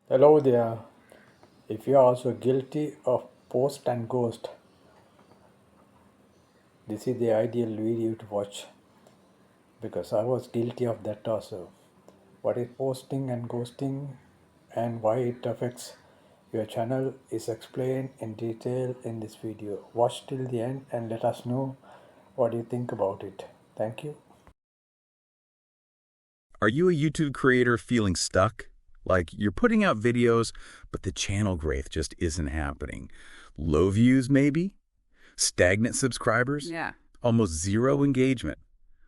Hello there. If you are also guilty of post and ghost, this is the ideal video to watch because I was guilty of that also. What is posting and ghosting and why it affects your channel is explained in detail in this video. Watch till the end and let us know what you think about it. Thank you. Are you a YouTube creator feeling stuck? Like you're putting out videos, but the channel growth just isn't happening. Low views, maybe? Stagnant subscribers? Yeah. Almost zero engagement.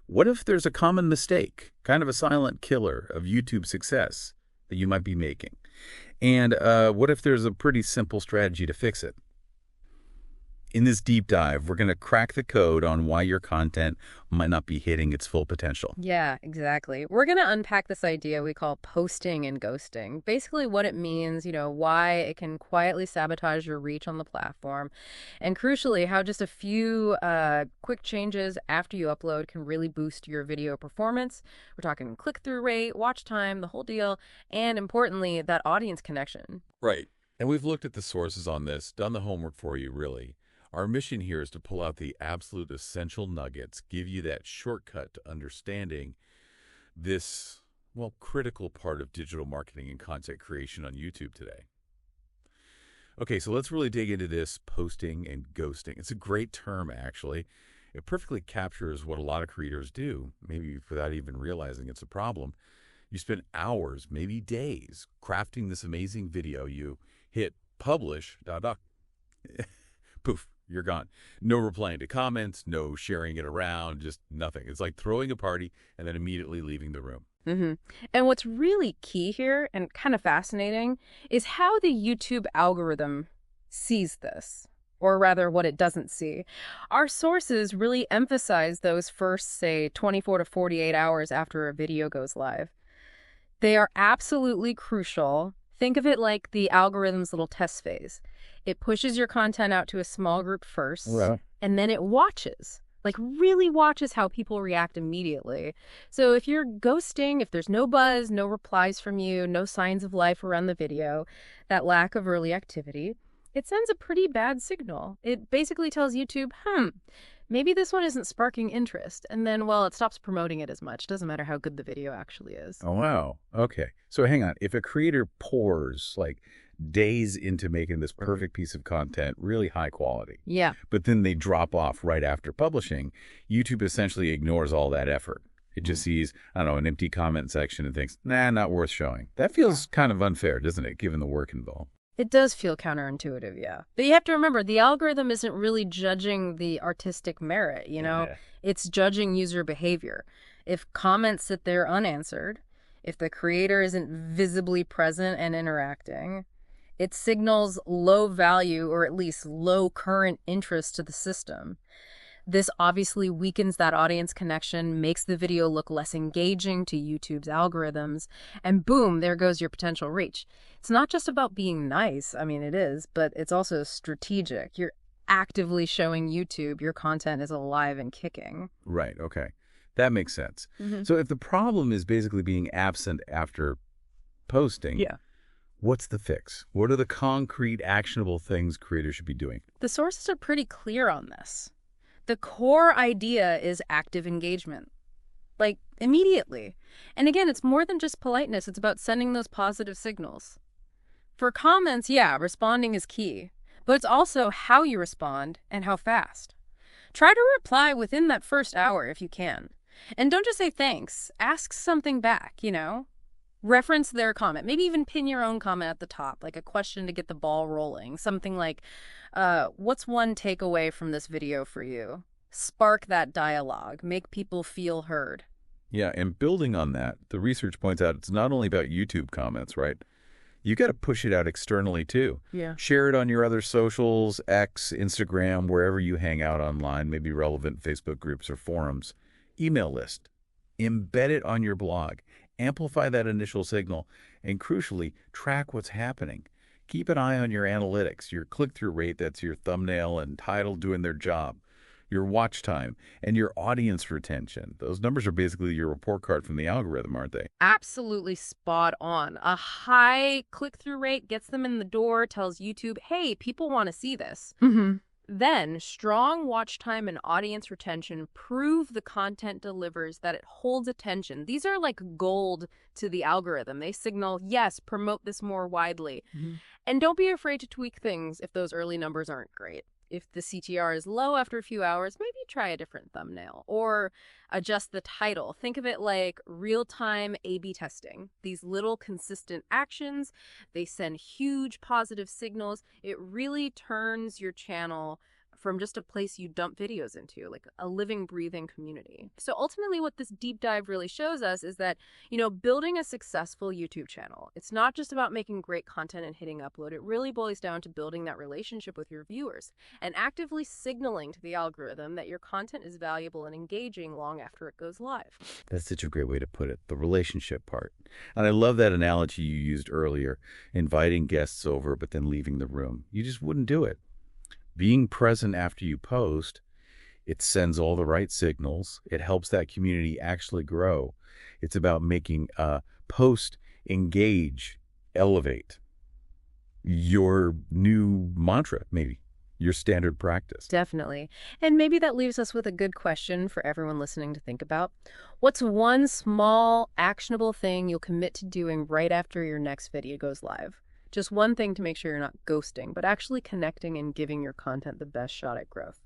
What if there's a common mistake, kind of a silent killer of YouTube success that you might be making? And what if there's a pretty simple strategy to fix it? In this deep dive, we're going to crack the code on why your content might not be hitting its full potential. Yeah, exactly. We're going to unpack this idea we call posting and ghosting. Basically what it means, why it can quietly sabotage your reach on the platform, and crucially, how just a few quick changes after you upload can really boost your video performance. We're talking click-through rate, watch time, the whole deal, and importantly, that audience connection. Right. And we've looked at the sources on this, done the homework for you, really. Our mission here is to pull out the absolute essential nuggets, give you that shortcut to understanding this, well, critical part of digital marketing and content creation on YouTube today. Okay, so let's really dig into this posting and ghosting. It's a great term, actually. It perfectly captures what a lot of creators do, maybe without even realizing it's a problem. You spend hours, maybe days, crafting this amazing video. You hit publish, poof, you're gone. No replying to comments, no sharing it around, just nothing. It's like throwing a party and then immediately leaving the room. And what's really key here and kind of fascinating is how the YouTube algorithm sees this, or rather what it doesn't see. Our sources really emphasize those first, say, 24 to 48 hours after a video goes live. They are absolutely crucial. Think of it like the algorithm's little test phase. It pushes your content out to a small group first, Right. and then it watches, like really watches how people react immediately. So if you're ghosting, if there's no buzz, no replies from you, no signs of life around the video, that lack of early activity, it sends a pretty bad signal. It basically tells YouTube, maybe this one isn't sparking interest. And then, well, it stops promoting it as much. Doesn't matter how good the video actually is. Oh, wow. Okay. So hang on. If a creator pours like days into making this perfect piece of content, really high quality, Yeah. but then they drop off right after publishing, YouTube essentially ignores all that effort. It just sees, I don't know, an empty comment section and thinks, nah, not worth showing. That feels kind of unfair, doesn't it, given the work involved? It does feel counterintuitive, yeah. But you have to remember, the algorithm isn't really judging the artistic merit, Yeah. It's judging user behavior. If comments sit there unanswered, if the creator isn't visibly present and interacting, it signals low value or at least low current interest to the system. This obviously weakens that audience connection, makes the video look less engaging to YouTube's algorithms, and boom, there goes your potential reach. It's not just about being nice, I mean, it is, but it's also strategic. You're actively showing YouTube your content is alive and kicking. Right. Okay. That makes sense. So if the problem is basically being absent after posting, Yeah. what's the fix? What are the concrete, actionable things creators should be doing? The sources are pretty clear on this. The core idea is active engagement. Like, immediately. And again, it's more than just politeness. It's about sending those positive signals. For comments, yeah, responding is key. But it's also how you respond and how fast. Try to reply within that first hour if you can. And don't just say thanks. Ask something back. Reference their comment. Maybe even pin your own comment at the top, like a question to get the ball rolling. Something like, what's one takeaway from this video for you? Spark that dialogue. Make people feel heard. Yeah, and building on that, the research points out it's not only about YouTube comments, right? You got to push it out externally too. Yeah. Share it on your other socials, X, Instagram, wherever you hang out online, maybe relevant Facebook groups or forums. Email list. Embed it on your blog. Amplify that initial signal. And crucially, track what's happening. Keep an eye on your analytics, your click-through rate, that's your thumbnail and title doing their job. your watch time, and your audience retention. Those numbers are basically your report card from the algorithm, aren't they? Absolutely spot on. A high click-through rate gets them in the door, tells YouTube, hey, people want to see this. Then, strong watch time and audience retention prove the content delivers, that it holds attention. These are like gold to the algorithm. They signal, yes, promote this more widely. And don't be afraid to tweak things if those early numbers aren't great. If the CTR is low after a few hours, maybe try a different thumbnail or adjust the title. Think of it like real-time A/B testing. These little consistent actions, they send huge positive signals. It really turns your channel from just a place you dump videos into, like a living, breathing community. So ultimately what this deep dive really shows us is that, building a successful YouTube channel, it's not just about making great content and hitting upload. It really boils down to building that relationship with your viewers and actively signaling to the algorithm that your content is valuable and engaging long after it goes live. That's such a great way to put it, the relationship part. And I love that analogy you used earlier, inviting guests over but then leaving the room. You just wouldn't do it. Being present after you post, it sends all the right signals. It helps that community actually grow. It's about making post, engage, elevate. Your new mantra, maybe, your standard practice. Definitely. And maybe that leaves us with a good question for everyone listening to think about. What's one small, actionable thing you'll commit to doing right after your next video goes live? Just one thing to make sure you're not ghosting, but actually connecting and giving your content the best shot at growth.